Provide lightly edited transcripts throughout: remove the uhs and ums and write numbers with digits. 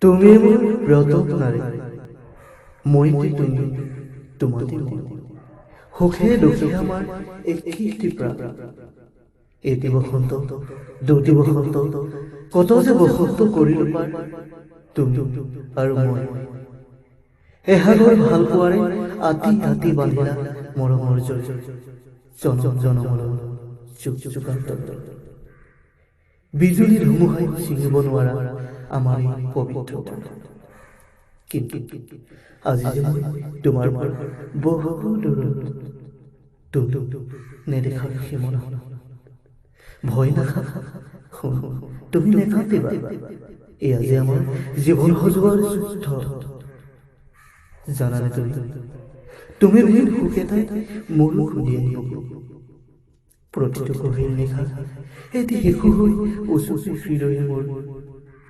তুমি মোৰ প্ৰিয়তম নাৰী, মইতে তুমি, তোমাতে মই। সুখে দুখে আমাৰ একেইটি প্ৰাণ। এটি বসন্ত, দুটি বসন্ত, কত যে বসন্ত কৰিলো পাৰ, তুমি আৰু মই। এসাগৰ ভাল পোৱাৰে আতি আতি বান্ধিলা মৰমৰ জয়, জনম জনমলৈ যুগ যুগান্তৰ। বিজুলী ধুমুহাই ছিঙিব নোৱাৰা আমাৰ এই পবিত্ৰ বন্ধন। কিন্তু আজি যে মই তোমাৰ পৰা বহু দূৰত, তুমি নেদেখা সীমনা। ভয় নাখাবা, তুমি নেকান্দিবা, এয়া যে আমাৰ জীৱন সজোৱাৰ যুদ্ধ। জানানে তুমি বিহীন সুখ এটাই মোৰো খুন্দি আনিব। প্ৰতিটো গভীৰ নিশা এটি শিশু হৈ উচুচি হৃদয়ে মোৰ,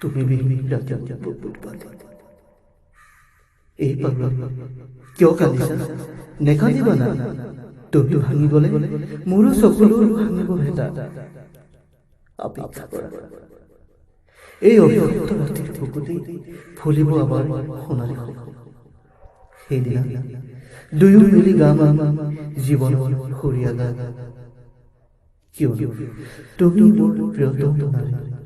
তুমি বিহীন ৰাতি বুকুত বান্ধি। এই পাগল কিয় কান্দিছা? নেকান্দিবা না, তুমি ভাঙি গলে মোৰো চকুলোৰ ভাঙিব ভেটা। অপেক্ষা কৰা, এই অভিশপ্ত ৰাতিৰ বুকুতেই ফুলিব আমাৰ সোণালী সপোন। সেইদিনা দুয়ো মিলি গাম জীৱনৰ সুৰীয়া গান, কিয়নো তুমি মোৰ প্ৰিয়তম নাৰী।